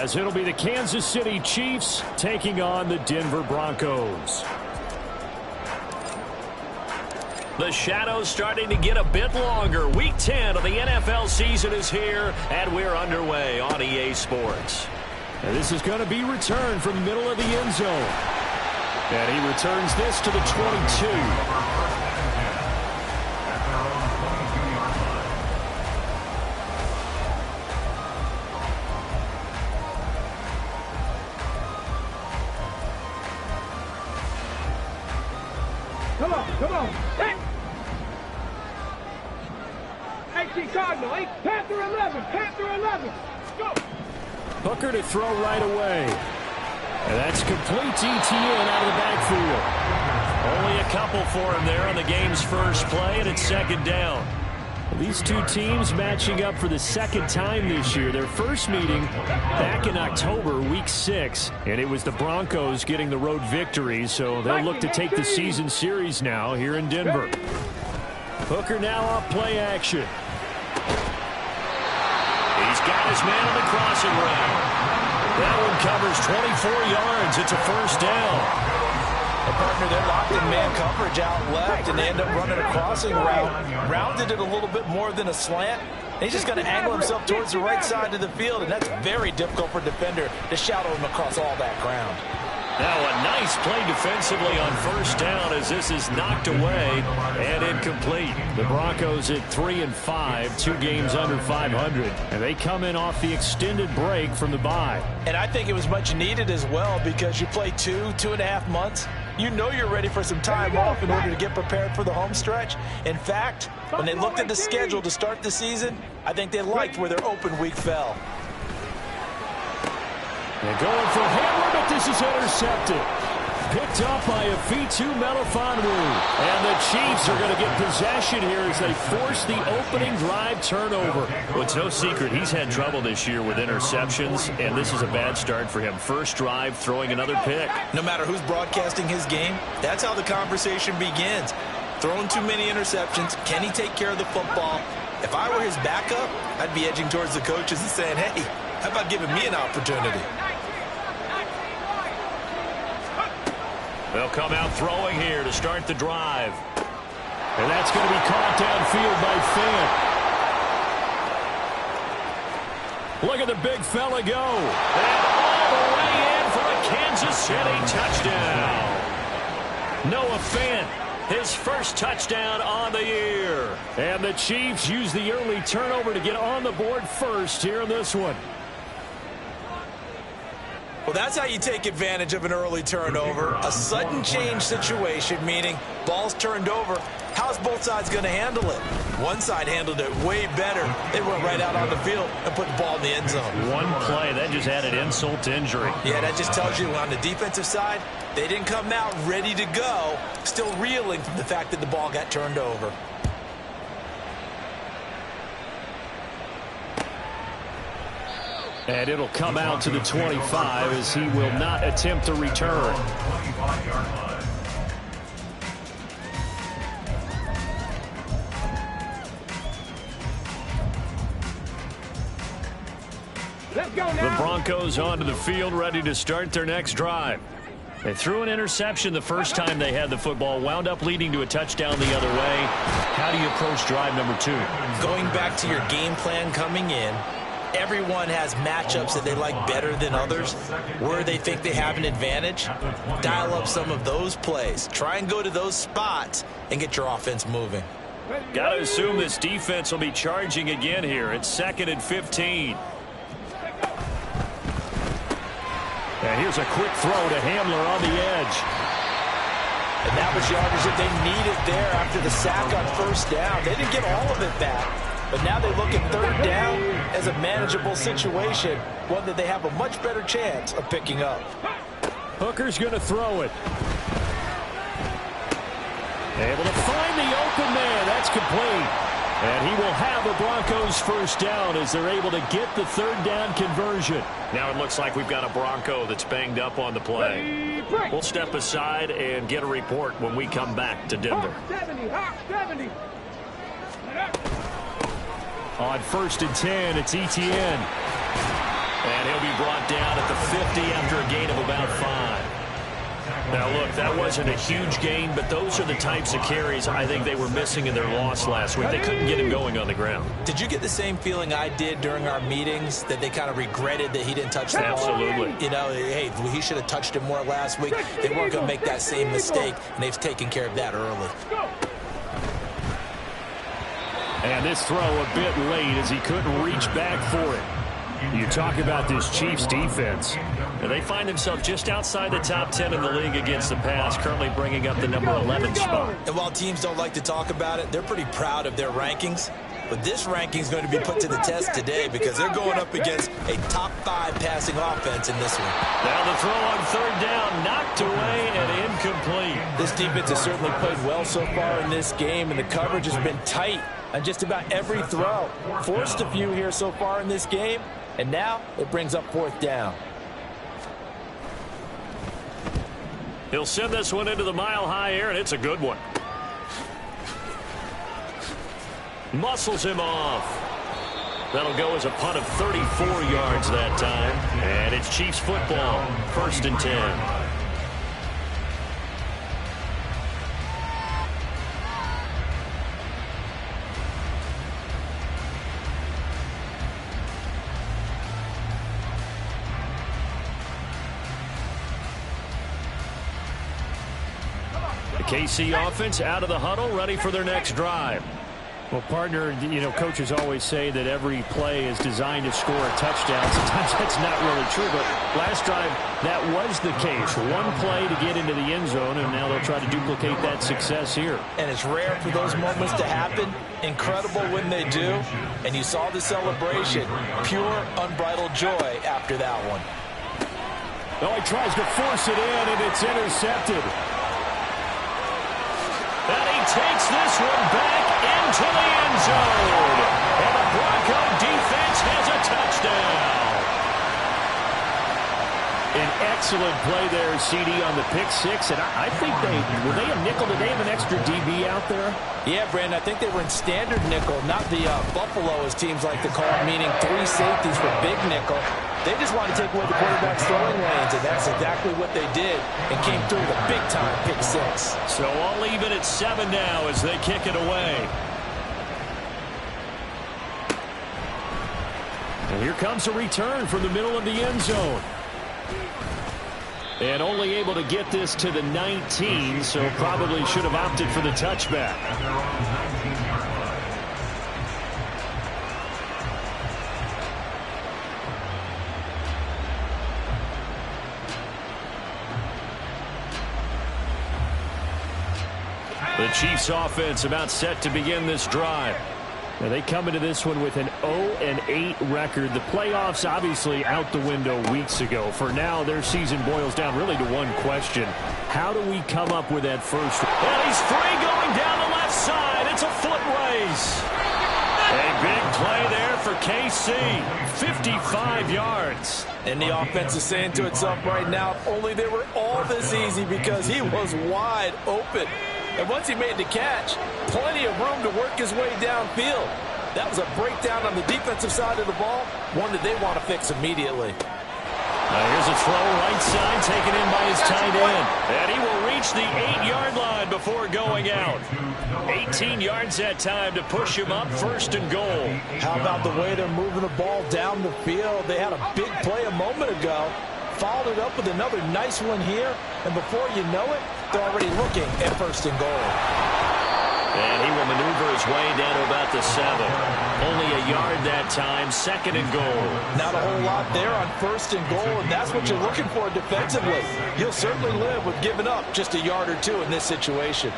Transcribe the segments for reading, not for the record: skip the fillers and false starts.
as it'll be the Kansas City Chiefs taking on the Denver Broncos. The shadows starting to get a bit longer. Week 10 of the NFL season is here, and we're underway on EA Sports. And this is going to be returned from the middle of the end zone. And he returns this to the 22. Come on. Hey! Cardinal, Panther 11. Go! Hooker to throw right away. And that's complete to Etienne out of the backfield. Only a couple for him there on the game's first play, and it's second down. These two teams matching up for the second time this year. Their first meeting back in October, week 6. And it was the Broncos getting the road victory, so they'll look to take the season series now here in Denver. Hooker now off play action. He's got his man on the crossing route. That one covers 24 yards. It's a first down. A partner, they're locked in man coverage out left, and they end up running a crossing route. Rounded it a little bit more than a slant. And he's just going to angle himself towards the right side of the field, and that's very difficult for a defender to shadow him across all that ground. Now a nice play defensively on first down as this is knocked away and incomplete. The Broncos at 3-5, 2 games under 500, and they come in off the extended break from the bye. And I think it was much needed as well because you play 2.5 months. You know you're ready for some time off in order to get prepared for the home stretch. In fact, when they looked at the schedule to start the season, I think they liked where their open week fell. They're going for Hamler, but this is intercepted. Picked up by Afitu Melifonwu. And the Chiefs are going to get possession here as they force the opening drive turnover. Well, it's no secret he's had trouble this year with interceptions, and this is a bad start for him. First drive, throwing another pick. No matter who's broadcasting his game, that's how the conversation begins. Throwing too many interceptions, can he take care of the football? If I were his backup, I'd be edging towards the coaches and saying, hey, how about giving me an opportunity? They'll come out throwing here to start the drive. And that's going to be caught downfield by Fant. Look at the big fella go. And all the way in for a Kansas City touchdown. Noah Fant, his first touchdown on the year. And the Chiefs use the early turnover to get on the board first here in this one. Well, that's how you take advantage of an early turnover. A sudden change situation, meaning ball's turned over. How's both sides going to handle it? One side handled it way better. They went right out on the field and put the ball in the end zone. One play, that just added insult to injury. Yeah, that just tells you on the defensive side, they didn't come out ready to go, still reeling from the fact that the ball got turned over. And it'll come out to the 25 as he will not attempt to return. Let's go now. The Broncos onto the field, ready to start their next drive. They threw an interception the first time they had the football, wound up leading to a touchdown the other way. How do you approach drive number 2? Going back to your game plan coming in, everyone has matchups that they like better than others. Where they think they have an advantage, dial up some of those plays. Try and go to those spots and get your offense moving. Got to assume this defense will be charging again here. It's 2nd and 15. And here's a quick throw to Hamler on the edge. And that was yardage that they needed there after the sack on first down. They didn't get all of it back. But now they look at third down as a manageable situation, one that they have a much better chance of picking up. Hooker's going to throw it. Able to find the open man. That's complete. And he will have the Broncos first down as they're able to get the third down conversion. Now it looks like we've got a Bronco that's banged up on the play. We'll step aside and get a report when we come back to Denver. 70. On 1st and 10, it's Etienne. And he'll be brought down 50 after a gain of about 5. Now, look, that wasn't a huge gain, but those are the types of carries I think they were missing in their loss last week. They couldn't get him going on the ground. Did you get the same feeling I did during our meetings, that they kind of regretted that he didn't touch the ball? Absolutely. You know, hey, he should have touched it more last week. They weren't going to make that same mistake, and they've taken care of that early. And this throw a bit late as he couldn't reach back for it. You talk about this Chiefs defense. And they find themselves just outside the top 10 in the league against the pass, currently bringing up the number 11 spot. And while teams don't like to talk about it, they're pretty proud of their rankings. But this ranking is going to be put to the test today because they're going up against a top 5 passing offense in this one. Now the throw on 3rd down, knocked away and incomplete. This defense has certainly played well so far in this game, and the coverage has been tight on just about every throw. Forced a few here so far in this game, and now it brings up 4th down. He'll send this one into the mile-high air, and it's a good one. Muscles him off. That'll go as a punt of 34 yards that time. And it's Chiefs football, 1st and 10. The KC offense out of the huddle, ready for their next drive. Well, partner, you know, coaches always say that every play is designed to score a touchdown. Sometimes that's not really true, but last drive, that was the case. One play to get into the end zone, and now they'll try to duplicate that success here. And it's rare for those moments to happen. Incredible when they do. And you saw the celebration. Pure, unbridled joy after that one. Oh, he tries to force it in, and it's intercepted. And he takes this one back into the end zone. And the Bronco defense has a touchdown. An excellent play there, CD, on the pick six. And I think were they a nickel? Did they have an extra DB out there? Yeah, Brandon, I think they were in standard nickel, not the Buffalo, as teams like to call it, meaning 3 safeties for big nickel. They just wanted to take away the quarterback's throwing lanes, and that's exactly what they did, and came through with a big-time pick six. So all even at 7 now as they kick it away. And here comes a return from the middle of the end zone. And only able to get this to the 19, so probably should have opted for the touchback. The Chiefs offense about set to begin this drive. Now they come into this one with an 0-8 record. The playoffs obviously out the window weeks ago. For now, their season boils down really to one question. How do we come up with that first? And he's free going down the left side. It's a foot race. A big play there for KC. 55 yards. And the offense is saying to itself right now, if only they were all this easy, because he was wide open. And once he made the catch, plenty of room to work his way downfield. That was a breakdown on the defensive side of the ball, one that they want to fix immediately. Now here's a throw right side taken in by his tight end. And he will reach the 8-yard line before going out. 18 yards that time to push him up, 1st and goal. How about the way they're moving the ball down the field? They had a big play a moment ago. Followed it up with another nice one here. And before you know it, they're already looking at 1st and goal. And he will maneuver his way down to about the 7. Only a yard that time, 2nd and goal. Not a whole lot there on 1st and goal, and that's what you're looking for defensively. You'll certainly live with giving up just a yard or 2 in this situation.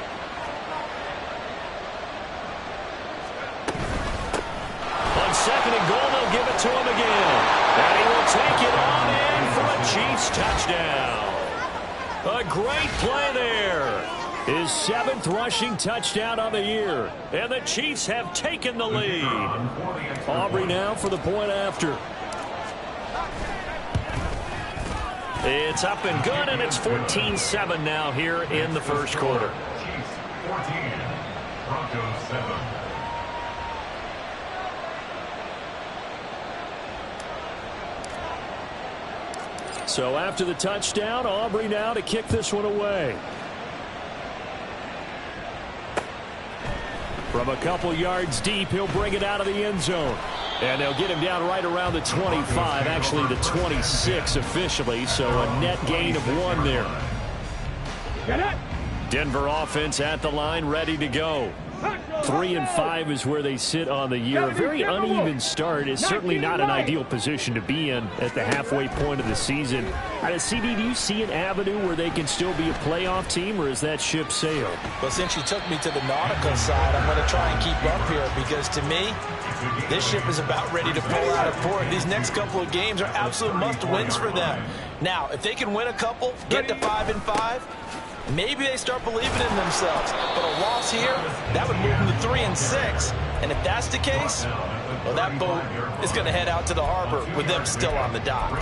On 2nd and goal, they'll give it to him again. And he will take it on in for a Chiefs touchdown. A great play there. His 7th rushing touchdown of the year. And the Chiefs have taken the lead. Aubrey now for the point after. It's up and good, and it's 14-7 now here in the first quarter. Chiefs 14, Broncos 7. So after the touchdown, Aubrey now to kick this one away. From a couple yards deep, he'll bring it out of the end zone. And they'll get him down right around the 25, actually the 26 officially, so a net gain of 1 there. Denver offense at the line, ready to go. 3-5 is where they sit on the year. A very uneven start is certainly not an ideal position to be in at the halfway point of the season. CD, do you see an avenue where they can still be a playoff team, or is that ship sailed? Well, since you took me to the nautical side, I'm going to try and keep up here because to me, this ship is about ready to pull out of port. These next couple of games are absolute must-wins for them. Now, if they can win a couple, get to 5-5, maybe they start believing in themselves. But a loss here, that would move them to 3-6. And if that's the case, well, that boat is going to head out to the harbor with them still on the dock.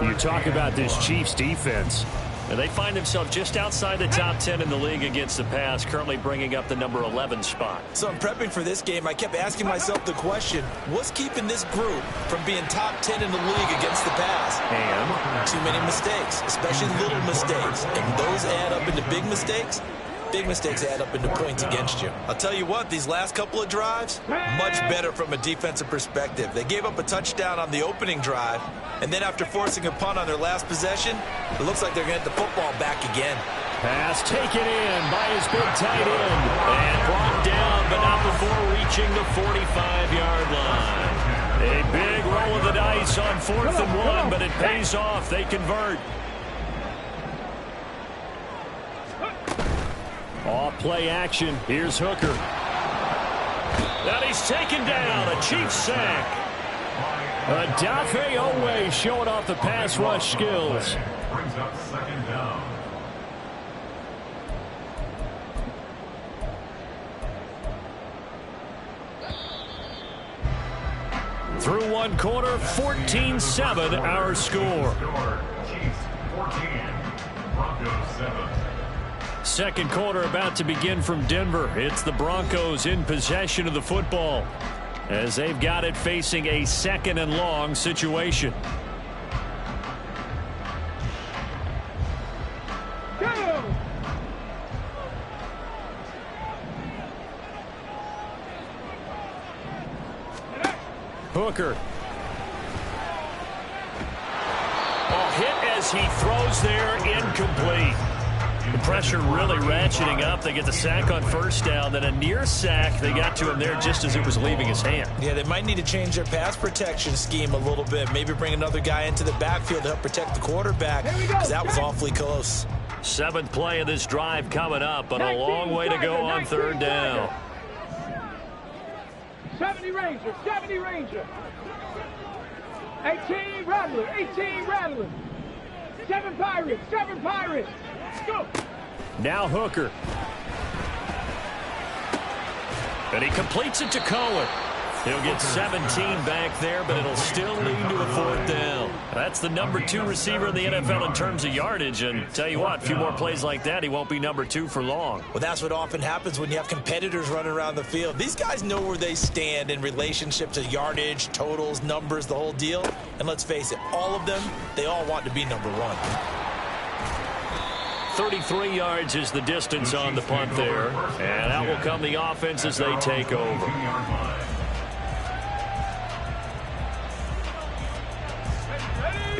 You talk about this Chiefs defense. And they find themselves just outside the top 10 in the league against the pass, currently bringing up the number 11 spot. So in prepping for this game, I kept asking myself the question, what's keeping this group from being top 10 in the league against the pass? And too many mistakes, especially little mistakes. And those add up into big mistakes. Big mistakes add up into points against you. I'll tell you what, these last couple of drives, much better from a defensive perspective. They gave up a touchdown on the opening drive, and then after forcing a punt on their last possession, it looks like they're going to get the football back again. pass taken in by his big tight end. And brought down, but not before reaching the 45-yard line. A big roll of the dice on 4th and 1, but it pays off. They convert. Off play action. Here's Hooker. And he's taken down. A Chiefs sack. Odafe Oweh showing off the pass rush skills. Brings up 2nd down. Through one quarter, 14-7 our score. Chiefs 14, Broncos 7. Second quarter about to begin from Denver. It's the Broncos in possession of the football as they've got it facing a 2nd and long situation. Go! Hooker. Hit as he throws there, incomplete. The pressure really ratcheting up. They get the sack on 1st down, then a near sack. They got to him there just as it was leaving his hand. Yeah, they might need to change their pass protection scheme a little bit. Maybe bring another guy into the backfield to help protect the quarterback, because that was awfully close. 7th play of this drive coming up, but a long way to go on 3rd down. 70 Ranger, 70 Ranger. 18 Rattler, 18 Rattler. 7 Pirates, 7 Pirates. Go! Now Hooker. And he completes it to Cohen. He'll get 17 back there, but it'll still lead to a 4th down. That's the number 2 receiver in the NFL in terms of yardage. And tell you what, a few more plays like that, he won't be number 2 for long. Well, that's what often happens when you have competitors running around the field. These guys know where they stand in relationship to yardage, totals, numbers, the whole deal. And let's face it, all of them, they all want to be number 1. 33 yards is the distance on the punt there. And out will come the offense as they take over.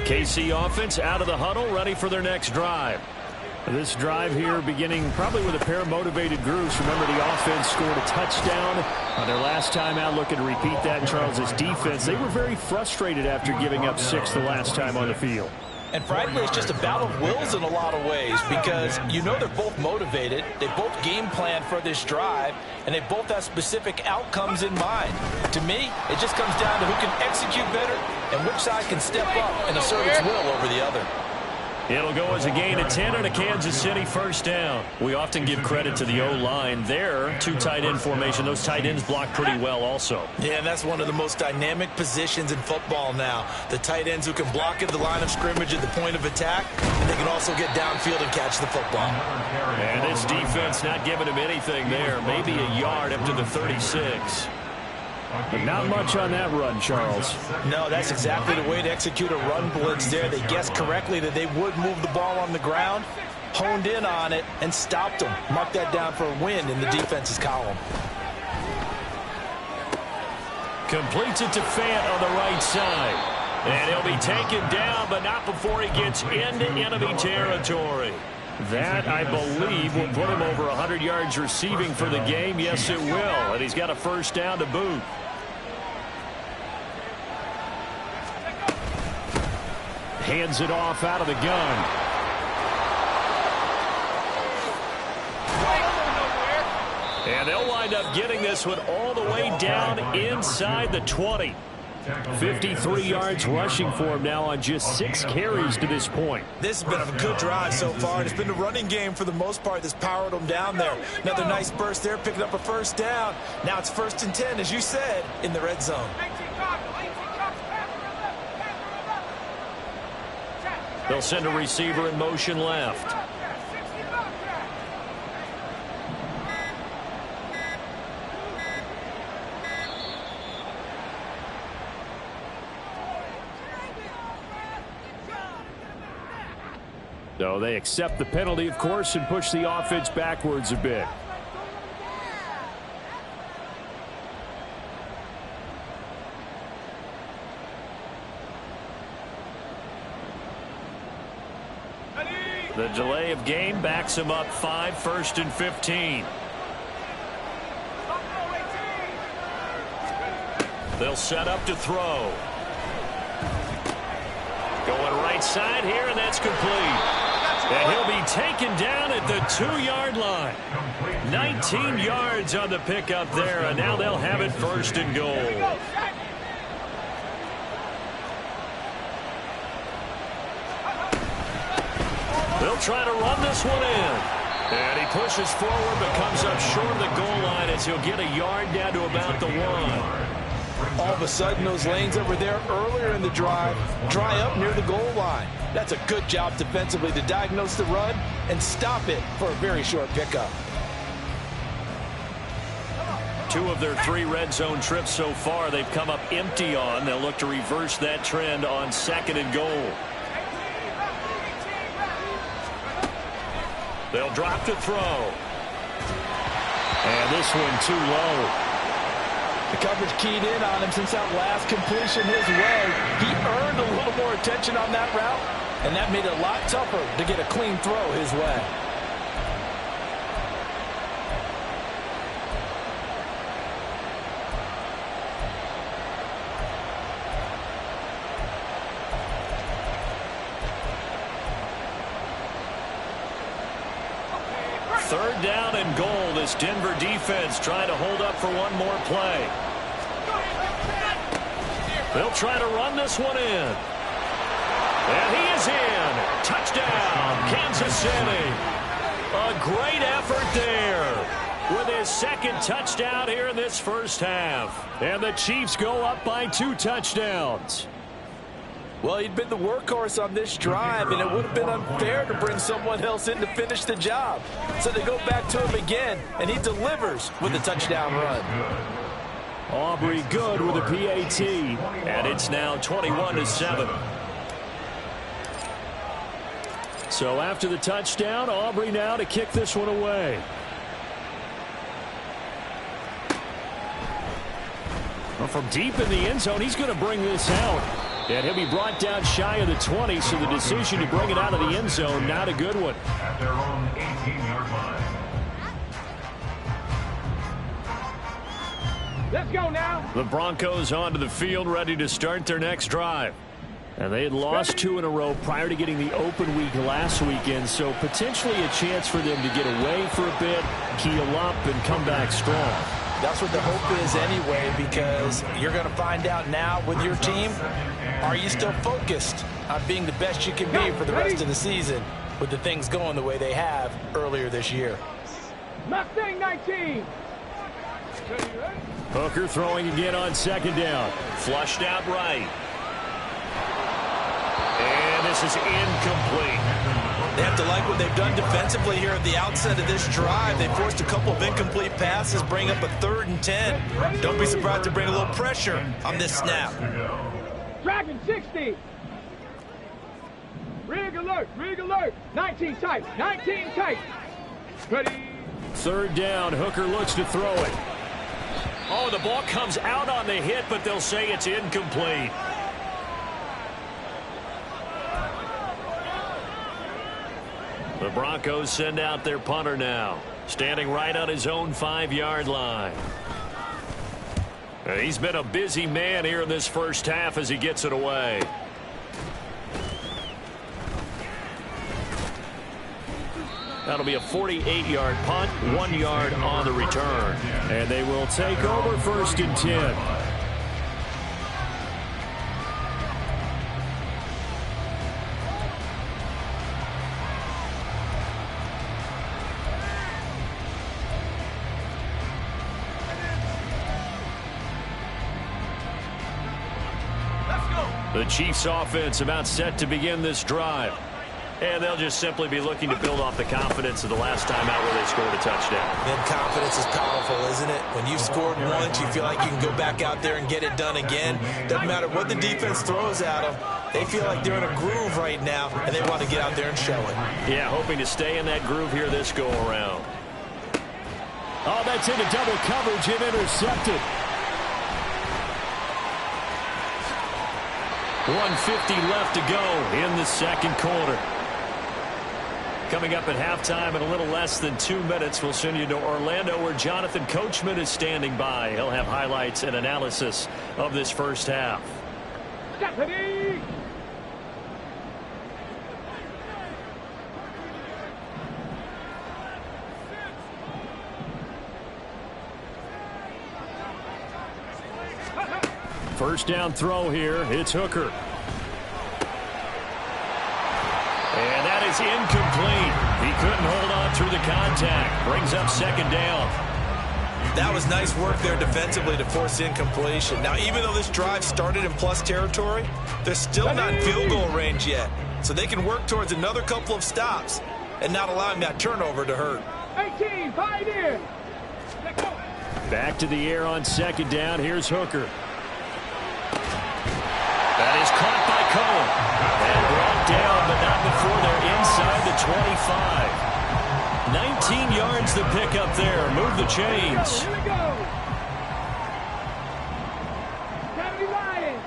KC offense out of the huddle, ready for their next drive. This drive here beginning probably with a pair of motivated groups. Remember, the offense scored a touchdown on their last time out. Looking to repeat that in Charles's defense. They were very frustrated after giving up 6 the last time on the field. And frankly, it's just a battle of wills in a lot of ways, because you know they're both motivated, they both game plan for this drive, and they both have specific outcomes in mind. To me, it just comes down to who can execute better and which side can step up and assert its will over the other. It'll go as a gain of 10 and a Kansas City 1st down. We often give credit to the O-line there. 2 tight end formation. Those tight ends block pretty well also. Yeah, and that's one of the most dynamic positions in football now. The tight ends who can block at the line of scrimmage at the point of attack, and they can also get downfield and catch the football. And this defense not giving him anything there. Maybe a yard up to the 36. But not much on that run, Charles. No, that's exactly the way to execute a run blitz there. They guessed correctly that they would move the ball on the ground, honed in on it, and stopped them. Mark that down for a win in the defense's column. Completes it to Fant on the right side. And he'll be taken down, but not before he gets into enemy territory. That, I believe, will put him over 100 yards receiving for the game. Yes, it will. And he's got a first down to boot. Hands it off out of the gun. And they'll wind up getting this one all the way down inside the 20. 53 yards rushing for him now on just 6 carries to this point. This has been a good drive so far. It's been the running game for the most part that's powered them down there. Another nice burst there, picking up a first down. Now it's 1st and 10, as you said, in the red zone. They'll send a receiver in motion left. So they accept the penalty, of course, and push the offense backwards a bit. The delay of game backs him up 5, 1st and 15. They'll set up to throw. Going right side here, and that's complete. And he'll be taken down at the 2-yard line. 19 yards on the pickup there, and now they'll have it 1st and goal. They'll try to run this one in. And he pushes forward but comes up short of the goal line as he'll get a yard down to about the 1. All of a sudden, those lanes over there earlier in the drive dry up near the goal line. That's a good job defensively to diagnose the run and stop it for a very short pickup. 2 of their 3 red zone trips so far they've come up empty on. They'll look to reverse that trend on 2nd and goal. They'll drop to throw. And this one too low. The coverage keyed in on him since that last completion his way. He earned a little more attention on that route, and that made it a lot tougher to get a clean throw his way. Third down and goal. This Denver defense trying to hold up for one more play. They'll try to run this one in. And he is in. Touchdown, Kansas City. A great effort there with his 2nd touchdown here in this first half. And the Chiefs go up by 2 touchdowns. Well, he'd been the workhorse on this drive, and it would have been unfair to bring someone else in to finish the job. So they go back to him again, and he delivers with a touchdown run. Aubrey good with a PAT, and it's now 21-7. So after the touchdown, Aubrey now to kick this one away. Well, from deep in the end zone, he's going to bring this out. And he'll be brought down shy of the 20, so the decision to bring it out of the end zone, not a good one. At their own 18-yard line. Let's go now. The Broncos onto the field, ready to start their next drive. And they had lost 2 in a row prior to getting the open week last weekend, so potentially a chance for them to get away for a bit, keel up, and come back strong. That's what the hope is anyway, because you're going to find out now with your team, are you still focused on being the best you can be for the rest of the season with the things going the way they have earlier this year? Mustang 19. Hooker throwing again on 2nd down. Flushed out right. And this is incomplete. They have to like what they've done defensively here at the outset of this drive. They forced a couple of incomplete passes, bring up a 3rd and 10. Don't be surprised to bring a little pressure on this snap. Dragon 60. Rig alert, 19 tight, 19 tight. Ready. 3rd down, Hooker looks to throw it. Oh, the ball comes out on the hit, but they'll say it's incomplete. The Broncos send out their punter now, standing right on his own 5-yard line. He's been a busy man here in this first half as he gets it away. That'll be a 48-yard punt, 1 yard on the return. And they will take over 1st and 10. The Chiefs offense about set to begin this drive. And they'll just simply be looking to build off the confidence of the last time out where they scored a touchdown. And confidence is powerful, isn't it? When you've scored once, you feel like you can go back out there and get it done again. Doesn't matter what the defense throws at them. They feel like they're in a groove right now, and they want to get out there and show it. Yeah, hoping to stay in that groove here this go-around. Oh, that's into double coverage and intercepted. 1:50 left to go in the second quarter. Coming up at halftime in a little less than 2 minutes, we'll send you to Orlando where Jonathan Coachman is standing by. He'll have highlights and analysis of this first half. Stephanie. First down throw here. It's Hooker. And that is incomplete. He couldn't hold on through the contact. Brings up 2nd down. That was nice work there defensively to force incompletion. Now, even though this drive started in plus territory, they're still not in field goal range yet. So they can work towards another couple of stops and not allowing that turnover to hurt. 18, 5 in. Let's go. Back to the air on 2nd down. Here's Hooker. That is caught by Cohen. And brought down, but not before they're inside the 25. 19 yards the pick up there. Move the chains. Here we go. Academy Lions.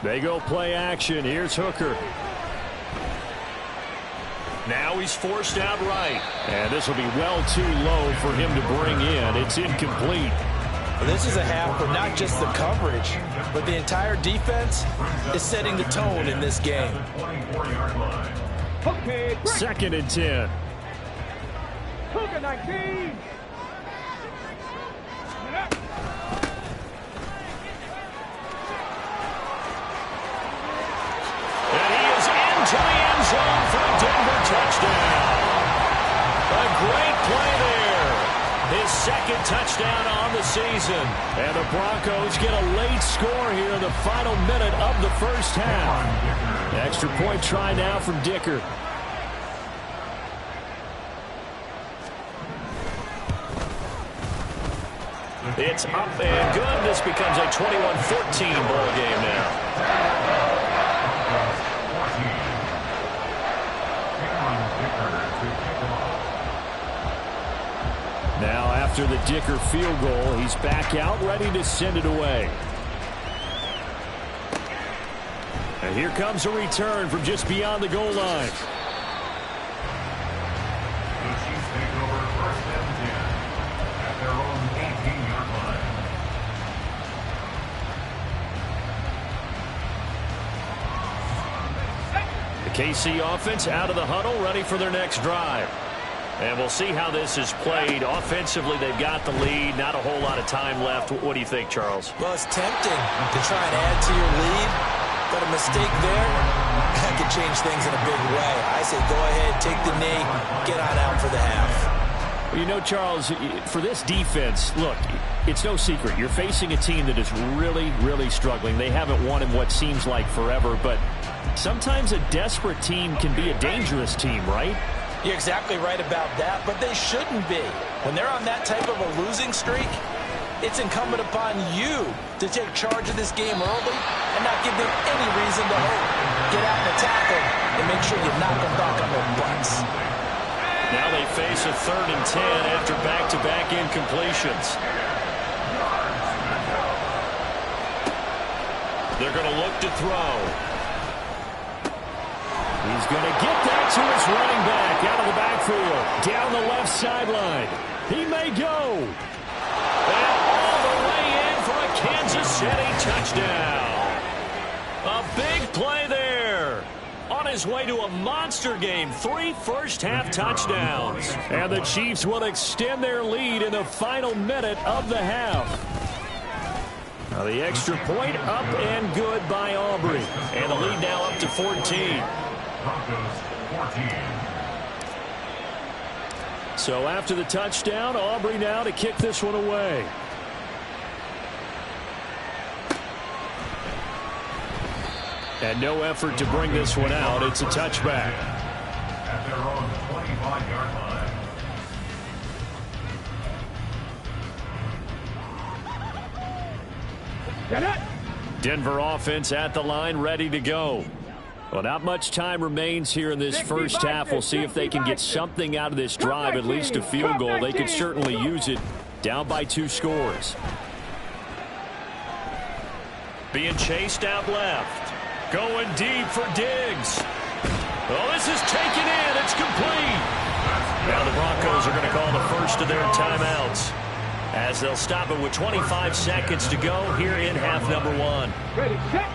They go play action. Here's Hooker. Now he's forced out right. And this will be well too low for him to bring in. It's incomplete. This is a half where not just the coverage, but the entire defense is setting the tone in this game. Okay, 2nd and 10. Hooker 19. And he is into the end zone for a Denver touchdown. A great play there. His 2nd touchdown on the season. And the Broncos get a late score here in the final minute of the first half. Extra point try now from Dicker. It's up and good. This becomes a 21-14 ball game now. Now after the Dicker field goal, he's back out ready to send it away. And here comes a return from just beyond the goal line. The Chiefs take over 1st and 10 at their own 18-yard line. The KC offense out of the huddle, ready for their next drive. And we'll see how this is played. Offensively, they've got the lead. Not a whole lot of time left. What do you think, Charles? Well, it's tempting to try and add to your lead, but a mistake there, that could change things in a big way. I say go ahead, take the knee, get on out for the half. Well, you know, Charles, for this defense, look, it's no secret. You're facing a team that is really, really struggling. They haven't won in what seems like forever, but Sometimes a desperate team can be a dangerous team, right? You're exactly right about that, but they shouldn't be. When they're on that type of a losing streak, it's incumbent upon you to take charge of this game early and not give them any reason to hope. Get out and attack them and make sure you knock them back on their butts. Now they face a 3rd and 10 after back-to-back incompletions. They're going to look to throw. He's going to get that to his running back out of the backfield. Down the left sideline. He may go. And all the way in for a Kansas City touchdown. A big play there. On his way to a monster game. 3 first-half touchdowns. And the Chiefs will extend their lead in the final minute of the half. Now the extra point up and good by Aubrey. And the lead now up to 14. Broncos 14. So after the touchdown, Aubrey now to kick this one away. And no effort to bring this one out. It's a touchback. At their own 25-yard line. Get it. Denver offense at the line, ready to go. Well, not much time remains here in this first half. We'll see if they can get something out of this drive, at least a field goal. They could certainly use it. Down by 2 scores. Being chased out left. Going deep for Diggs. Oh, this is taken in. It's complete. Now the Broncos are going to call the first of their timeouts, as they'll stop it with 25 seconds to go here in half number 1. Ready, set.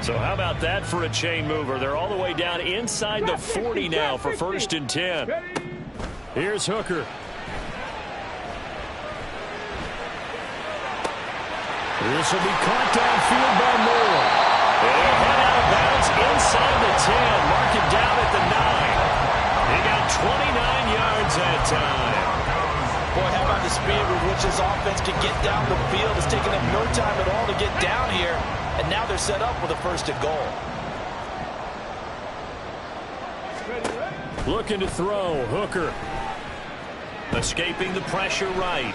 So how about that for a chain mover? They're all the way down inside the 40 now for 1st and 10. Here's Hooker. This will be caught downfield by Moore. They'll head out of bounds inside the 10. Mark it down at the 9. He got 29 yards that time. Boy, how about the speed with which this offense can get down the field? It's taken them no time at all to get down here. And now they're set up with a 1st and goal. Looking to throw. Hooker. Escaping the pressure right.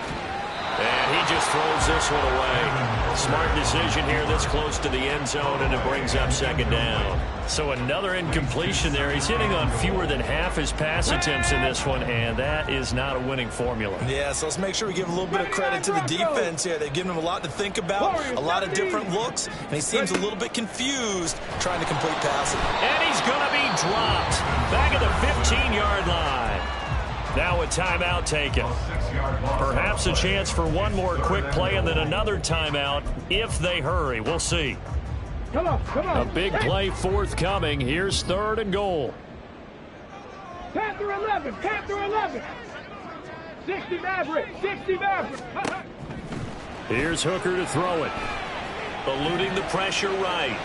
And he just throws this one away. Smart decision here this close to the end zone, and it brings up 2nd down. So another incompletion there. He's hitting on fewer than half his pass attempts in this one, and that is not a winning formula. Yeah, so let's make sure we give a little bit of credit to the defense here. They've given him a lot to think about, a lot of different looks, and he seems a little bit confused trying to complete passing. And he's going to be dropped. Back at the 15-yard line. Now a timeout taken. Perhaps a chance for one more quick play and then another timeout if they hurry. We'll see. Come on, come on. A big play forthcoming. Here's 3rd and goal. Panther 11, Panther 11. 60 Maverick, 60 Maverick. Here's Hooker to throw it. Eluding the pressure right.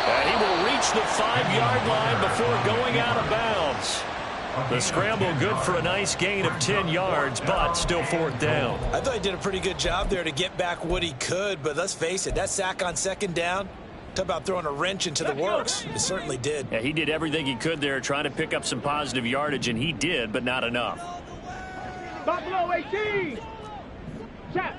And he will reach the 5-yard line before going out of bounds. The scramble good for a nice gain of 10 yards, but still 4th down. I thought he did a pretty good job there to get back what he could, but let's face it, that sack on 2nd down, talk about throwing a wrench into the works. It certainly did. Yeah, he did everything he could there trying to pick up some positive yardage, and he did, but not enough. Buffalo 18. Check.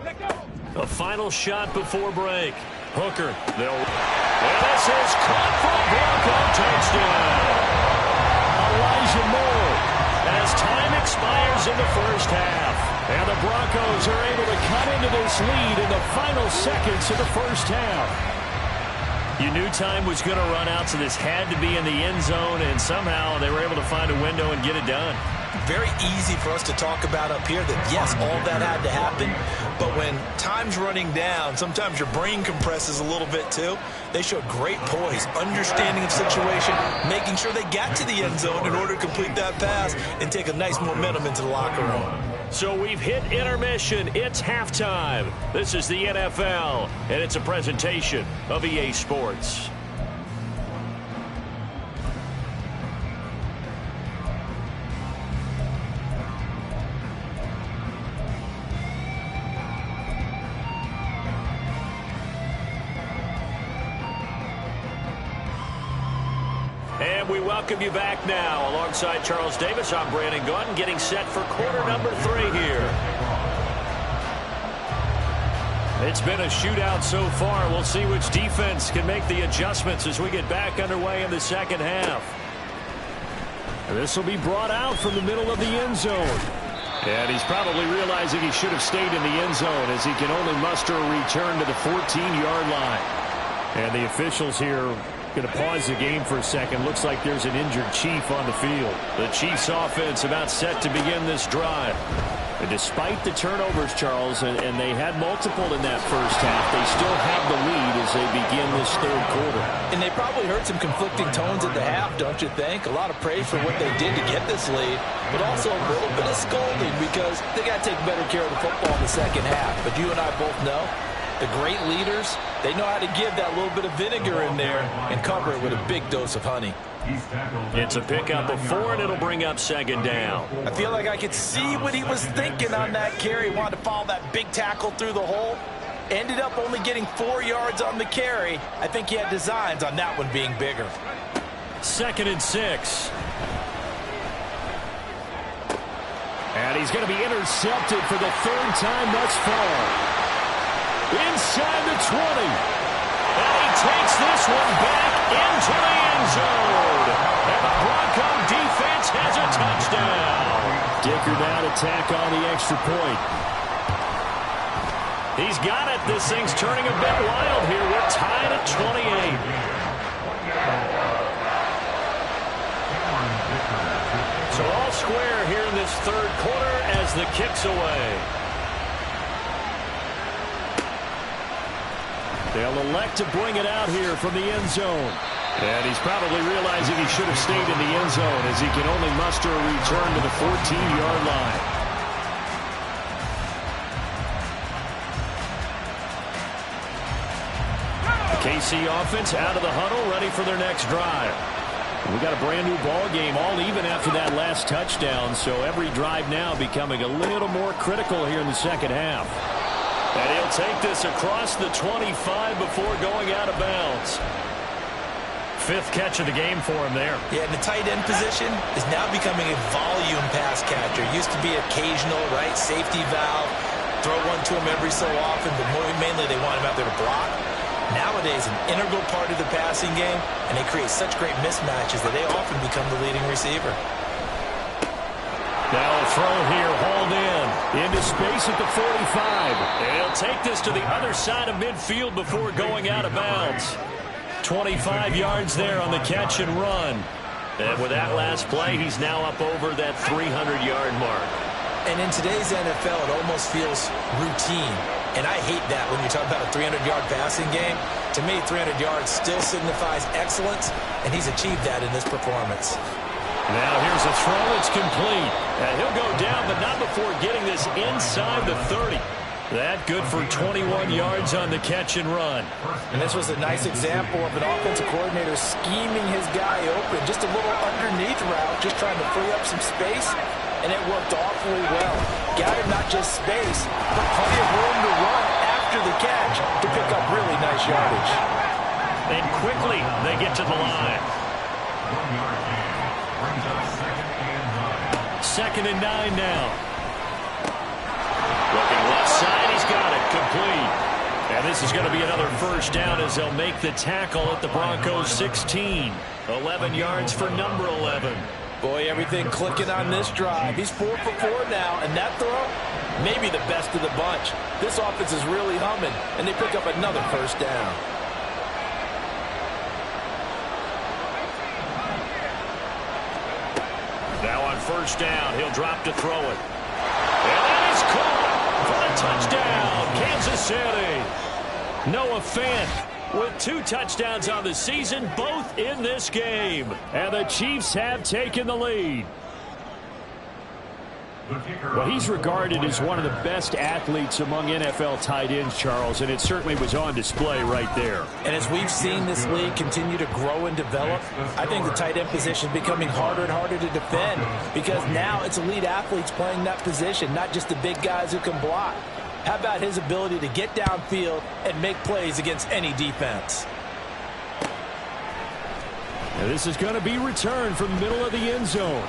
Let go. A final shot before break. Hooker. And this is caught for a Bronco touchdown. Elijah Moore. As time expires in the first half. And the Broncos are able to cut into this lead in the final seconds of the first half. You knew time was going to run out, so this had to be in the end zone, and somehow they were able to find a window and get it done. Very easy for us to talk about up here that, yes, all that had to happen, but when time's running down, sometimes your brain compresses a little bit too. They showed great poise, understanding of situation, making sure they got to the end zone in order to complete that pass and take a nice momentum into the locker room. So we've hit intermission. It's halftime. This is the NFL, and it's a presentation of EA Sports. welcome you back now. Alongside Charles Davis, I'm Brandon Gaudin, getting set for quarter number 3 here. It's been a shootout so far. We'll see which defense can make the adjustments as we get back underway in the second half. This will be brought out from the middle of the end zone. And he's probably realizing he should have stayed in the end zone as he can only muster a return to the 14-yard line. And the officials here going to pause the game for a second. Looks like there's an injured Chief on the field. The Chiefs offense about set to begin this drive. And despite the turnovers, Charles, and they had multiple in that first half, they still have the lead as they begin this third quarter. And they probably heard some conflicting tones at the half, don't you think? A lot of praise for what they did to get this lead, but also a little bit of scolding because they got to take better care of the football in the second half. But you and I both know the great leaders, they know how to give that little bit of vinegar in there and cover it with a big dose of honey. It's a pickup of 4, and it'll bring up second down. I feel like I could see what he was thinking on that carry. He wanted to follow that big tackle through the hole. Ended up only getting 4 yards on the carry. I think he had designs on that one being bigger. 2nd and 6. And he's going to be intercepted for the 3rd time thus far. Inside the 20. And he takes this one back into the end zone. And the Bronco defense has a touchdown. Dicker now to tack on the extra point. He's got it. This thing's turning a bit wild here. We're tied at 28. So all square here in this third quarter as the kick's away. They'll elect to bring it out here from the end zone. And he's probably realizing he should have stayed in the end zone as he can only muster a return to the 14-yard line. KC offense out of the huddle, ready for their next drive. We got a brand new ball game, all even after that last touchdown, so every drive now becoming a little more critical here in the second half. And he'll take this across the 25 before going out of bounds. 5th catch of the game for him there. Yeah, and the tight end position is now becoming a volume pass catcher. Used to be occasional, right, safety valve, throw one to him every so often, but mainly they want him out there to block. Nowadays, an integral part of the passing game, and they create such great mismatches that they often become the leading receiver. Now a throw here, hauled in. Into space at the 45. And he'll take this to the other side of midfield before going out of bounds. 25 yards there on the catch and run. And with that last play, he's now up over that 300-yard mark. And in today's NFL, it almost feels routine. And I hate that when you talk about a 300-yard passing game. To me, 300 yards still signifies excellence, and he's achieved that in this performance. Now here's a throw. It's complete. And he'll go down, but not before getting this inside the 30. That good for 21 yards on the catch and run. And this was a nice example of an offensive coordinator scheming his guy open. Just a little underneath route, just trying to free up some space. And it worked awfully well. Got him not just space, but plenty of room to run after the catch to pick up really nice yardage. And quickly they get to the line. 2nd and 9 now. Looking left side, he's got it, complete. And this is going to be another first down as they'll make the tackle at the Broncos 16. 11 yards for number 11. Boy, everything clicking on this drive. He's 4 for 4 now, and that throw, maybe the best of the bunch. This offense is really humming, and they pick up another first down. Now on first down, he'll drop to throw it. And that is caught for a touchdown, Kansas City. Noah Fant with 2 touchdowns on the season, both in this game. And the Chiefs have taken the lead. Well, he's regarded as one of the best athletes among NFL tight ends, Charles, and it certainly was on display right there. And as we've seen this league continue to grow and develop, I think the tight end position is becoming harder and harder to defend because now it's elite athletes playing that position, not just the big guys who can block. How about his ability to get downfield and make plays against any defense? And this is going to be returned from the middle of the end zone.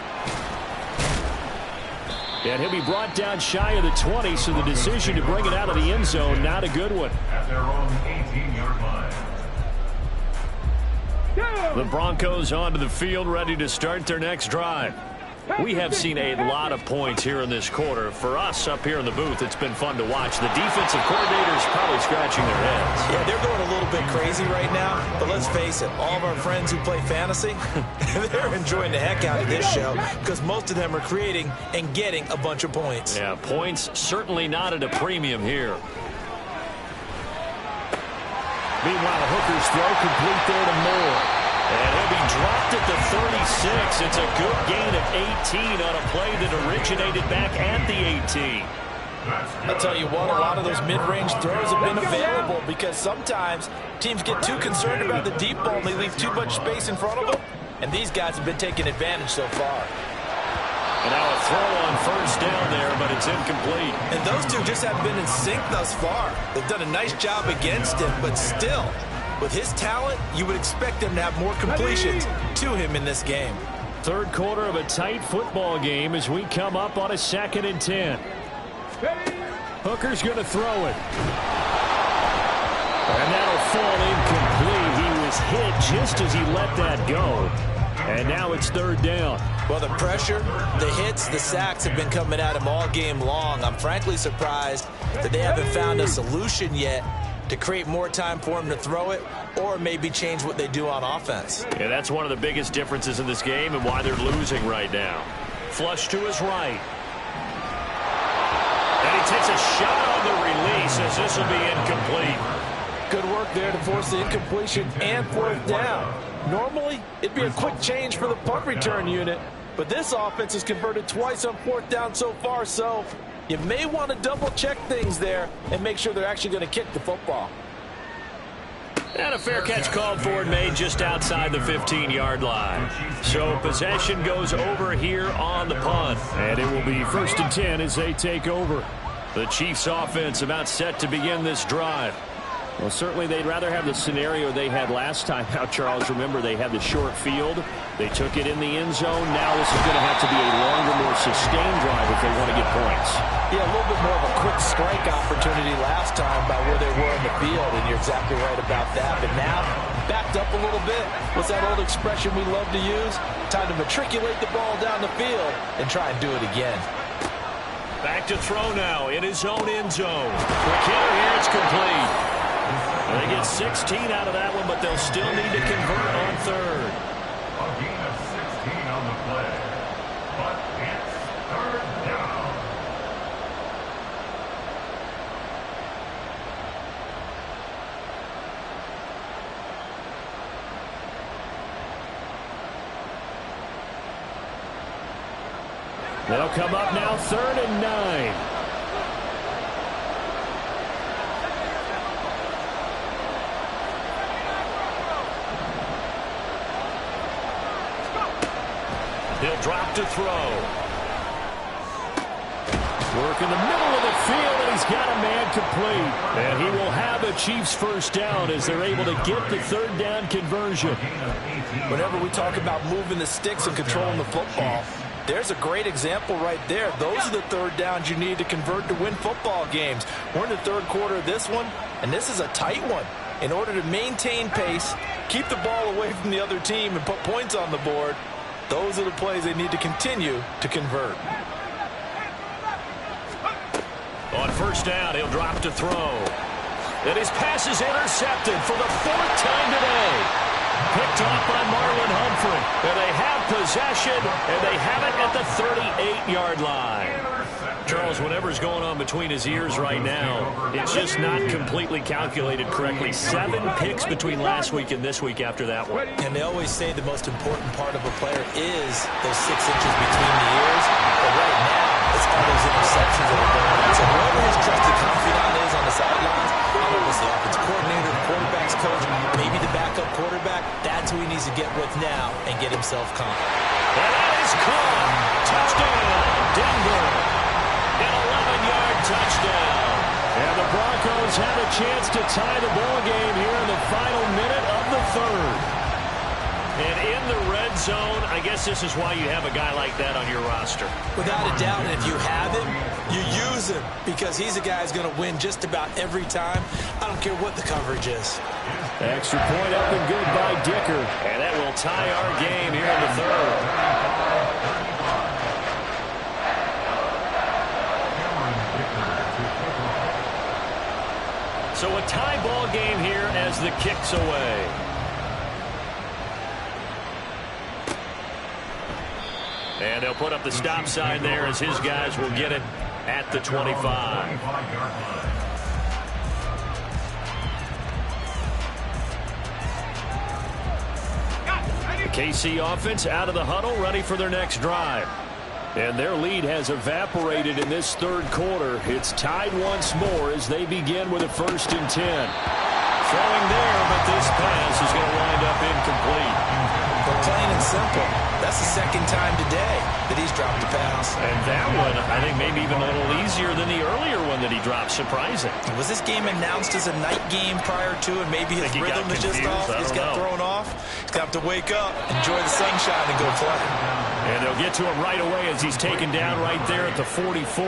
And he'll be brought down shy of the 20, so the decision to bring it out of the end zone, not a good one. At their own 18-yard line. The Broncos onto the field, ready to start their next drive. We have seen a lot of points here in this quarter. For us up here in the booth, it's been fun to watch. The defensive coordinators probably scratching their heads. Yeah, they're going a little bit crazy right now, but let's face it, all of our friends who play fantasy, they're enjoying the heck out of this show because most of them are creating and getting a bunch of points. Yeah, points certainly not at a premium here. Meanwhile, Hooker's throw complete there to Moore. And he'll be dropped at the 36. It's a good gain of 18 on a play that originated back at the 18. I'll tell you what, a lot of those mid-range throws have been available because sometimes teams get too concerned about the deep ball and they leave too much space in front of them. And these guys have been taking advantage so far. And now a throw on first down there, but it's incomplete. And those two just haven't been in sync thus far. They've done a nice job against him, but still, with his talent, you would expect him to have more completions to him in this game. Third quarter of a tight football game as we come up on a 2nd and 10. Hooker's going to throw it. And that'll fall incomplete. He was hit just as he let that go. And now it's 3rd down. Well, the pressure, the hits, the sacks have been coming at him all game long. I'm frankly surprised that they haven't found a solution yet to create more time for him to throw it or maybe change what they do on offense. Yeah, that's one of the biggest differences in this game and why they're losing right now. Flush to his right. And he takes a shot on the release as this will be incomplete. Good work there to force the incompletion and 4th down. Normally, it'd be a quick change for the punt return unit, but this offense has converted twice on 4th down so far, so you may want to double-check things there and make sure they're actually going to kick the football. And a fair catch called for and made just outside the 15-yard line. So possession goes over here on the punt. And it will be 1st and 10 as they take over. The Chiefs offense about set to begin this drive. Well, certainly they'd rather have the scenario they had last time. Now, Charles, remember, they had the short field. They took it in the end zone. Now this is going to have to be a longer, more sustained drive if they want to get points. Yeah, a little bit more of a quick strike opportunity last time by where they were in the field, and you're exactly right about that. But now, backed up a little bit. What's that old expression we love to use? Time to matriculate the ball down the field and try and do it again. Back to throw now in his own end zone. McKinnon here, it's complete. They get 16 out of that one, but they'll still need to convert on 3rd. A gain of 16 on the play. But it's 3rd down. They'll come up now 3rd and 9. He'll drop to throw. Work in the middle of the field, and he's got a man complete. And he will have a Chiefs 1st down as they're able to get the 3rd down conversion. Whenever we talk about moving the sticks and controlling the football, there's a great example right there. Those are the 3rd downs you need to convert to win football games. We're in the 3rd quarter of this one, and this is a tight one. In order to maintain pace, keep the ball away from the other team, and put points on the board, those are the plays they need to continue to convert. On 1st down, he'll drop to throw. And his pass is intercepted for the 4th time today. Picked off by Marlon Humphrey. And they have possession, and they have it at the 38-yard line. Charles, whatever's going on between his ears right now, it's just not completely calculated correctly. 7 picks between last week and this week after that one. And they always say the most important part of a player is those 6 inches between the ears. But right now, it's all those interceptions that are going on. So whoever his trusted confidant is on the sidelines, I don't know if it's the offensive coordinator, the quarterback's coach, maybe the backup quarterback, that's who he needs to get with now and get himself confident. And that is caught. Touchdown, Denver. An 11-yard touchdown. And the Broncos have a chance to tie the ball game here in the final minute of the 3rd. And in the red zone, I guess this is why you have a guy like that on your roster. Without a doubt, and if you have him, you use him because he's a guy who's going to win just about every time. I don't care what the coverage is. Extra point up and good by Dicker. And that will tie our game here in the third. So a tie ball game here as the kick's away. And they'll put up the stop sign there as his guys will get it at the 25. KC offense out of the huddle, ready for their next drive. And their lead has evaporated in this third quarter. It's tied once more as they begin with a 1st and 10. Throwing there, but this pass is going to wind up incomplete. But plain and simple, that's the second time today that he's dropped a pass. And that one, I think, maybe even a little easier than the earlier one that he dropped. Surprising. Was this game announced as a night game prior to, and maybe his rhythm is just off? He's got thrown off. He's got to wake up, enjoy the sunshine, and go play. And they'll get to him right away as he's taken down right there at the 44.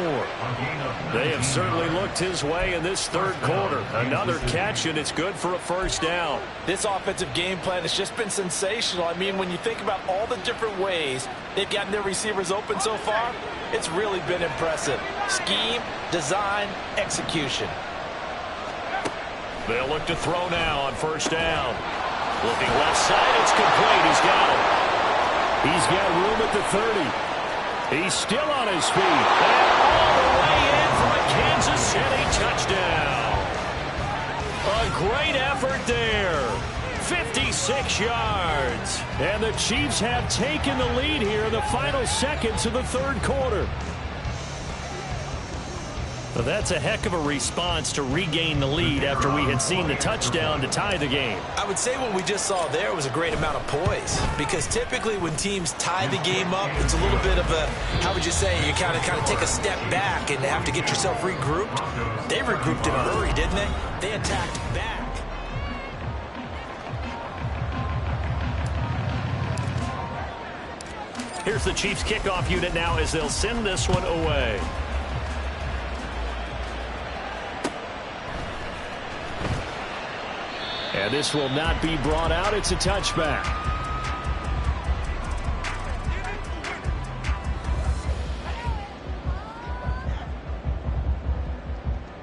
They have certainly looked his way in this third quarter. Another catch, and it's good for a 1st down. This offensive game plan has just been sensational. I mean, when you think about all the different ways they've gotten their receivers open so far, it's really been impressive. Scheme, design, execution. They'll look to throw now on 1st down. Looking left side, it's complete. He's got it. He's got room at the 30. He's still on his feet. And all the way in for a Kansas City touchdown. A great effort there. 56 yards. And the Chiefs have taken the lead here in the final seconds of the third quarter. Well, that's a heck of a response to regain the lead after we had seen the touchdown to tie the game. I would say what we just saw there was a great amount of poise, because typically when teams tie the game up, it's a little bit of a, how would you say, you kind of take a step back and have to get yourself regrouped. They regrouped in a hurry, didn't they? They attacked back. Here's the Chiefs kickoff unit now as they'll send this one away. And this will not be brought out. It's a touchback.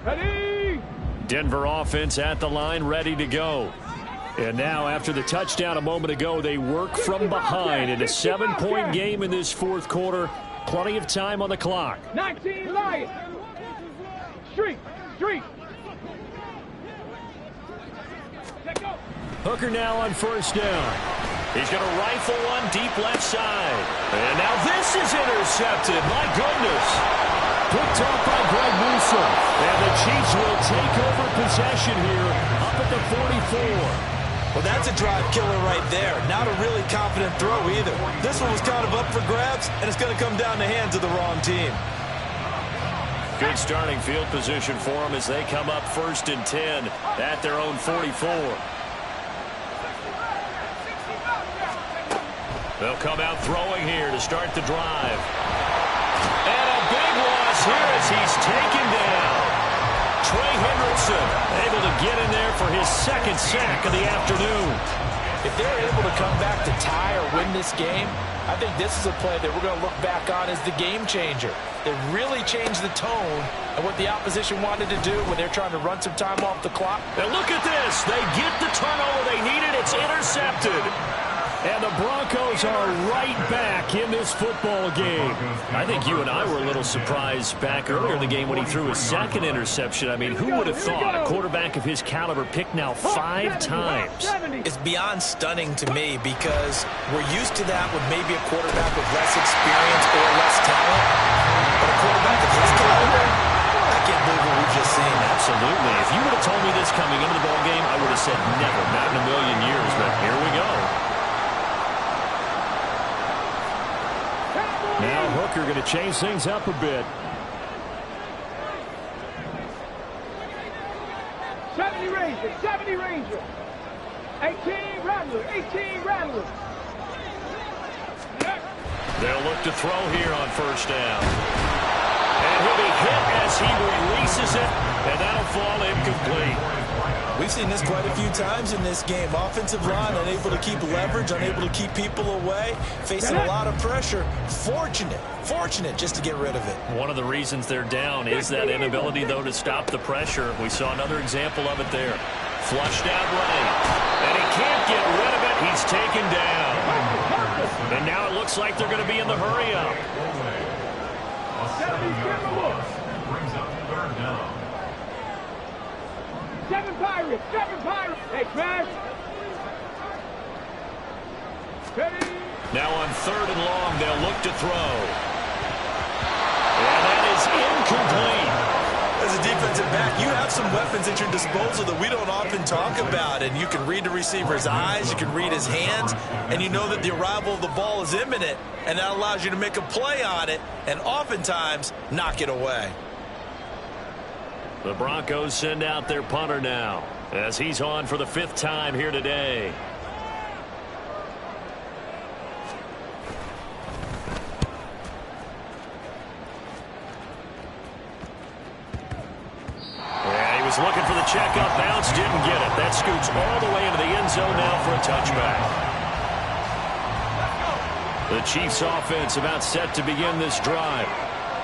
Ready? Denver offense at the line, ready to go. And now, after the touchdown a moment ago, they work from behind in a 7-point game in this fourth quarter. Plenty of time on the clock. 19 Lions. Street. Hooker now on 1st down. He's going to rifle one deep left side. And now this is intercepted. My goodness. Picked off by Greg Newsome. And the Chiefs will take over possession here up at the 44. Well, that's a drive killer right there. Not a really confident throw either. This one was kind of up for grabs, and it's going to come down the hands of the wrong team. Good starting field position for them as they come up 1st and 10 at their own 44. They'll come out throwing here to start the drive. And a big loss here as he's taken down. Trey Hendrickson able to get in there for his 2nd sack of the afternoon. If they're able to come back to tie or win this game, I think this is a play that we're going to look back on as the game changer. They really changed the tone and what the opposition wanted to do when they're trying to run some time off the clock. And look at this. They get the turnover they needed. It's intercepted. And the Broncos are right back in this football game. I think you and I were a little surprised back earlier in the game when he threw his 2nd interception. I mean, who would have thought a quarterback of his caliber picked now 5 times? It's beyond stunning to me because we're used to that with maybe a quarterback with less experience or less talent. But a quarterback of his caliber, I can't believe what we've just seen. Absolutely. If you would have told me this coming into the ballgame, I would have said never, not in a million years. But here we go. Now Hooker going to change things up a bit. 70 Ranger. 18 Rattler. They'll look to throw here on first down. And he'll be hit as he releases it, and that'll fall incomplete. We've seen this quite a few times in this game. Offensive line unable to keep leverage, unable to keep people away, facing a lot of pressure. Fortunate just to get rid of it. One of the reasons they're down is that inability, though, to stop the pressure. We saw another example of it there. Flushed out right, and he can't get rid of it. He's taken down. And now it looks like they're going to be in the hurry-up. Brings up third down. Seven Pirates. Hey, Smash. Ready. Now on third and long, they'll look to throw. And that is incomplete. As a defensive back, you have some weapons at your disposal that we don't often talk about, and you can read the receiver's eyes, you can read his hands, and you know that the arrival of the ball is imminent, and that allows you to make a play on it and oftentimes knock it away. The Broncos send out their punter now as he's on for the 5th time here today. Looking for the checkup bounce, didn't get it. That scoots all the way into the end zone now for a touchback. The Chiefs offense about set to begin this drive.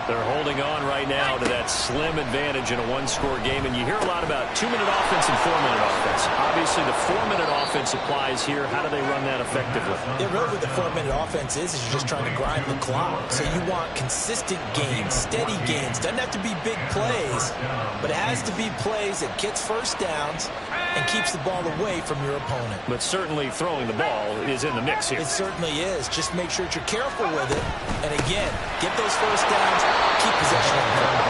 They're holding on right now to that slim advantage in a one-score game, and you hear a lot about 2-minute offense and 4-minute offense. Obviously, the 4-minute offense applies here. How do they run that effectively? Yeah, really what the 4-minute offense is you're just trying to grind the clock. So you want consistent gains, steady gains. Doesn't have to be big plays, but it has to be plays that gets first downs and keeps the ball away from your opponent. But certainly throwing the ball is in the mix here. It certainly is. Just make sure that you're careful with it. And again, get those first downs, keep possession of the ball.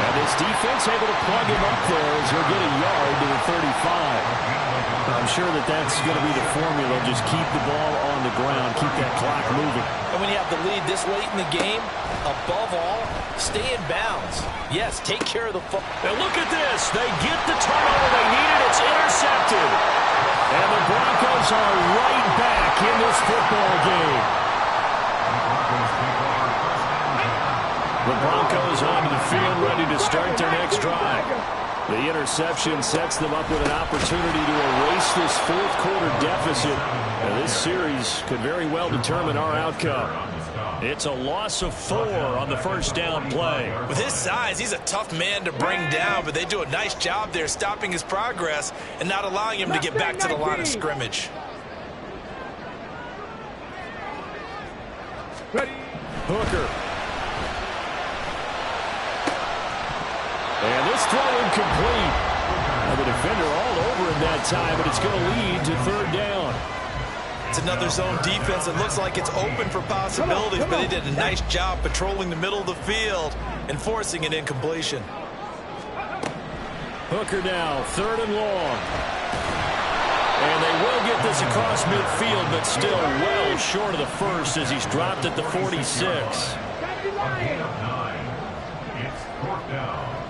And this defense able to plug him up there as he'll get a yard to the 35. I'm sure that that's going to be the formula. Just keep the ball on the ground, keep that clock moving. And when you have the lead this late in the game, above all, stay in bounds. Yes, take care of the football. And look at this. They get the turnover they needed. It's intercepted. And the Broncos are right back in this football game. The Broncos onto the field ready to start their next drive. The interception sets them up with an opportunity to erase this fourth-quarter deficit. And this series could very well determine our outcome. It's a loss of 4 on the first down play. With his size, he's a tough man to bring down, but they do a nice job there stopping his progress and not allowing him to get back to the line of scrimmage. Ready. Hooker. And this throw incomplete. Now the defender all over him that time, but it's going to lead to third down. It's another zone defense. It looks like it's open for possibilities, but they did a nice job patrolling the middle of the field and forcing an incompletion. Hooker now, third and long. And they will get this across midfield, but still well short of the first as he's dropped at the 46. It's fourth down.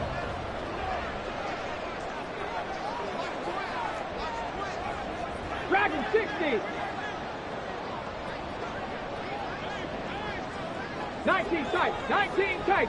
Dragon 60. 19 tight. 19 tight.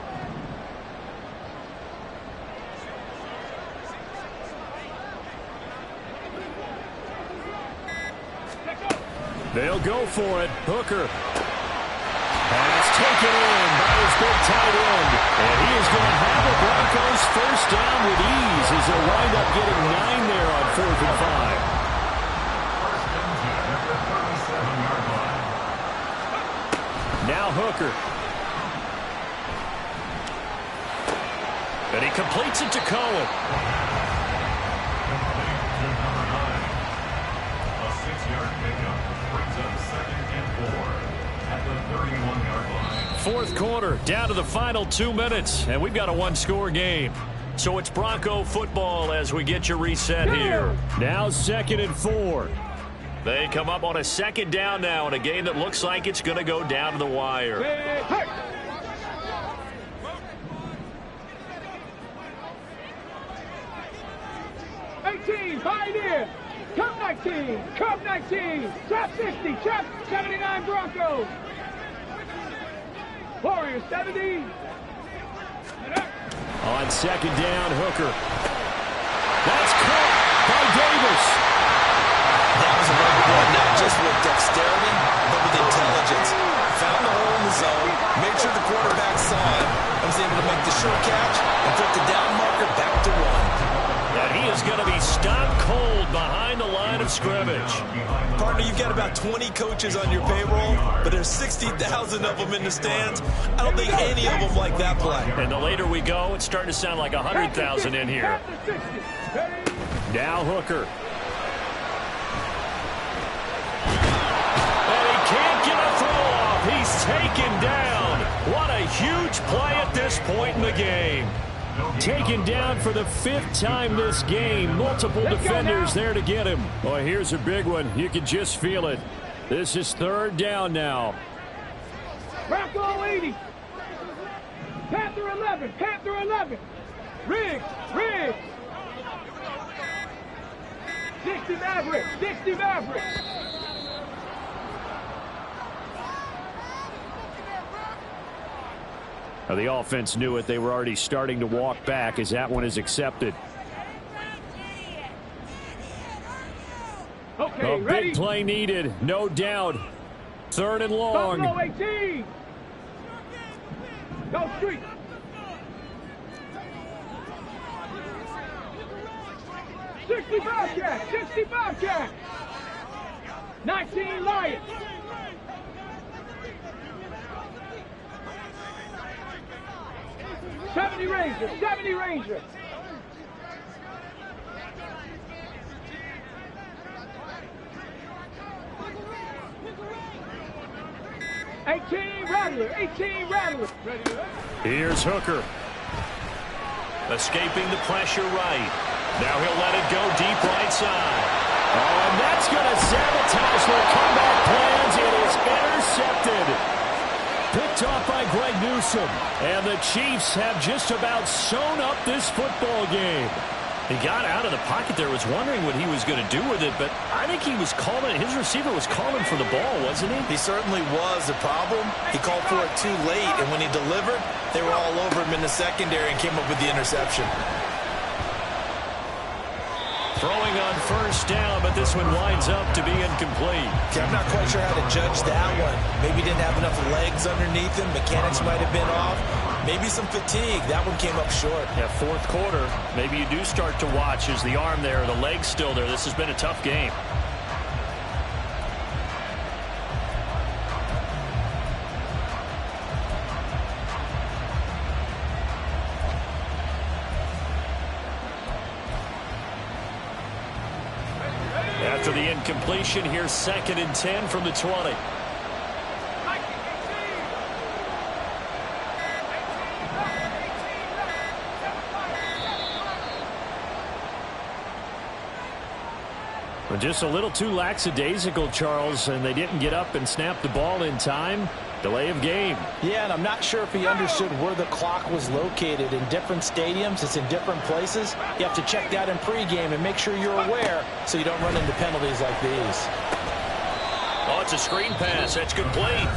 They'll go for it. Hooker. And it's taken in by his big tight end. And he is going to have the Broncos first down with ease as they'll wind up getting 9 there on 4th and 5. Now Hooker. And he completes it to Cohen. A 6-yard pickup brings up 2nd and 4 at the 31-yard line. Fourth quarter, down to the final 2 minutes, and we've got a one-score game. So it's Bronco football as we get you reset here. Now 2nd and 4. They come up on a second down now in a game that looks like it's going to go down to the wire. Hey. 18, Pioneer. Cup 19, Cup 19, Trap 60, Trap 79 Broncos. Warriors 70. On second down, Hooker. That's caught by Davis. That was a run play, not just with dexterity, but with intelligence. Found the hole in the zone, made sure the quarterback saw it, and was able to make the short catch and put the down marker back to one. And he is going to be stopped cold behind the line of scrimmage. Partner, you've got about 20 coaches on your payroll, but there's 60,000 of them in the stands. I don't think any of them like that play. And the later we go, it's starting to sound like 100,000 in here. Now Hooker. And he can't get a throw off. He's taken down. What a huge play at this point in the game. Taken down for the 5th time this game. Multiple defenders there to get him. Oh, here's a big one. You can just feel it. This is 3rd down now. Bronco 80. Panther 11. Panther 11. Riggs. 60 Mavericks. 60 Mavericks. Now, the offense knew it. They were already starting to walk back as that one is accepted. Okay, A ready? big play needed, no doubt. 3rd and long. Buffalo 18. Go street. #65 65 catch. 19 Lions. #70 Rangers. #70 Rangers. #18 Rattler. Here's Hooker. Escaping the pressure right. Now he'll let it go deep right side. Oh, and that's going to sabotage their comeback plans. It is intercepted. Picked off by Greg Newsome. And the Chiefs have just about sewn up this football game. He got out of the pocket there, was wondering what he was going to do with it, but I think he was calling, his receiver was calling for the ball, wasn't he? He certainly was. The problem, he called for it too late, and when he delivered, they were all over him in the secondary and came up with the interception. Throwing on 1st down, but this one winds up to be incomplete. Okay, I'm not quite sure how to judge that one. Maybe he didn't have enough legs underneath him. Mechanics might have been off. Maybe some fatigue. That one came up short. Yeah, 4th quarter, maybe you do start to watch. Is the arm there, the leg's still there? This has been a tough game. After the incompletion, here's 2nd and 10 from the 20. Just a little too lackadaisical, Charles, and they didn't get up and snap the ball in time. Delay of game. Yeah, and I'm not sure if he understood where the clock was located. In different stadiums, it's in different places. You have to check that in pregame and make sure you're aware so you don't run into penalties like these. Oh, it's a screen pass. That's complete.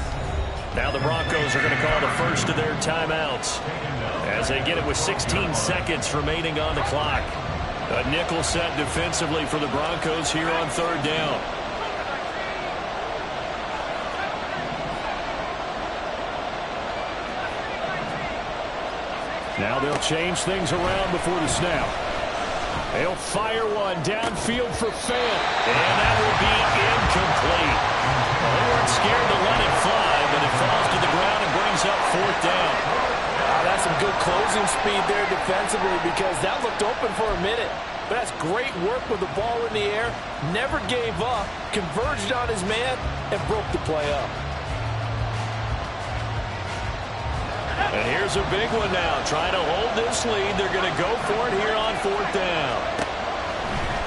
Now the Broncos are going to call the first of their timeouts as they get it with 16 seconds remaining on the clock. A nickel set defensively for the Broncos here on 3rd down. Now they'll change things around before the snap. They'll fire one downfield for Fant. And that will be incomplete. Well, they weren't scared to let it fly, but it falls to the ground and brings up 4th down. That's some good closing speed there defensively because that looked open for a minute. But that's great work with the ball in the air. Never gave up, converged on his man, and broke the play up. And here's a big one now. Trying to hold this lead. They're going to go for it here on 4th down.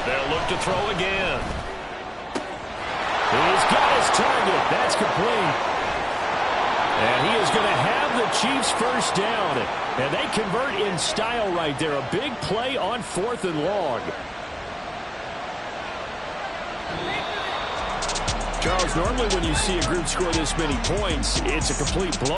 They'll look to throw again. He's got his target. That's complete. And he is going to have the Chiefs 1st down. And they convert in style right there. A big play on 4th and long. Charles, normally when you see a group score this many points, it's a complete blow.